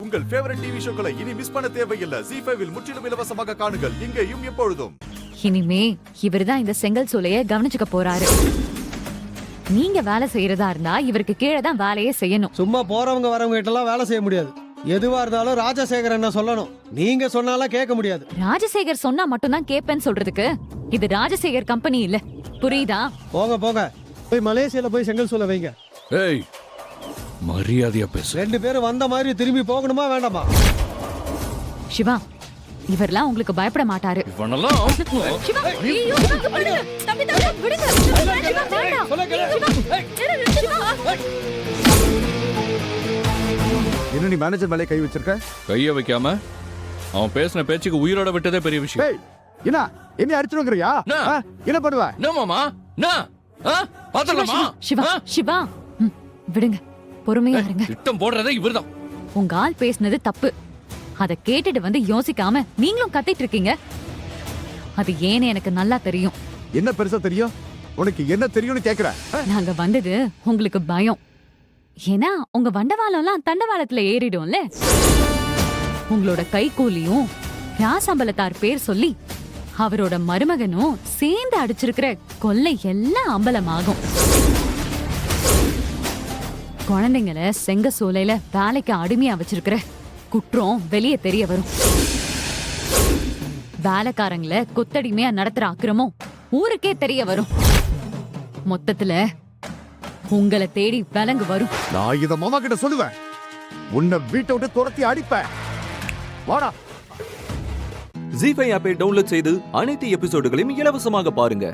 உங்கள் favourite TV ஷோக்களை இனி miss பண்ண தேவையில்லை. ZEE5 இல் முற்றிலும் இலவசமாக காணுங்கள். இங்கேயும் எப்பொழுதும். இனிமே இவர்தான் இந்த செங்கல் சூளைய கவனிச்சுக்க போறாரு. நீங்க வேலை செய்யறதா இருந்தா இவருக்கு கீழே தான் வேலையே செய்யணும். சும்மா போறவங்க வரவங்க கிட்ட எல்லாம் வேலை செய்ய முடியாது. எதுவா இருந்தாலும் ராஜசேகர் என்ன சொல்லணும். நீங்க சொன்னாலும் கேட்க முடியாது. ராஜசேகர் சொன்னா மட்டும்தான் கேப்பேன்னு சொல்றதுக்கு இது ராஜசேகர் கம்பெனி இல்ல, புரியுதா? போங்க போங்க, போய் மலேசியால போய் செங்கல் சூளை வைங்க. ஏய், மரியாதையா பேசு. 2 பேரும் வந்த மாதிரி திரும்பி போகணுமா வேண்டாமா? சிவா, இவரெல்லாம் உங்களுக்கு பயப்பட மாட்டாரு. இவனெல்லாம் சிவா, ஐயோ, விடுங்க. தம்பி, விடுங்க. சிவா, வேண்டாம். சிவா. என்ன நீ மேனேஜர் மேலே கை வச்சிருக்க? கைய வைக்காம அவன் பேசின பேச்சுக்கு உயிரோட விட்டதே பெரிய விஷயம். ஏய், என்ன அடிச்சுங்கறியா? என்ன பண்ணுவ? என்ன மாமா? பாத்துடலாமா? சிவா, சிவா, விடுங்க. பொறுமையா இருங்க. திட்டம் போடுறதே இவர்தான். உங்க ஆள் பேசினது தப்பு. அத கேட்டுட்டு வந்து யோசிக்காம நீங்களும் கத்திட்டு இருக்கீங்க. அது ஏன்னு எனக்கு நல்லா தெரியும். என்ன பெருசா தெரியும்? உனக்கு என்ன தெரியும்னு கேக்குற? நாங்க வந்தது உங்களுக்கு பயம். ஏன்னா உங்க வண்டவாளம்லாம் தண்டவாளத்துல ஏறிடும்ல. உங்களோட கைகூலியும் ராசம்பலத்தார் பேர் சொல்லி அவரோட மருமகனும் சேர்ந்து அடிச்சிருக்கிற கொள்ளை எல்லாம் அம்பலமாகும். குழந்தைங்களை செங்க சூளையில வேலைக்கு அடிமையா வச்சிருக்கிற குற்றம் வெளியே தெரிய வரும். வேலைக்காரங்களை கொத்தடிமையா நடத்துற அக்கிரமும் ஊருக்கே தெரிய வரும். மொத்தத்துல உங்களை தேடி விலங்கு வரும். நான் இத மாமா கிட்ட சொல்லுவேன். உன்னை வீட்டை விட்டு துரத்தி அடிப்பேன். வாடா. ZEE5 ஆப்பை டவுன்லோட் செய்து அனைத்து எபிசோடுகளையும் இலவசமாக பாருங்க.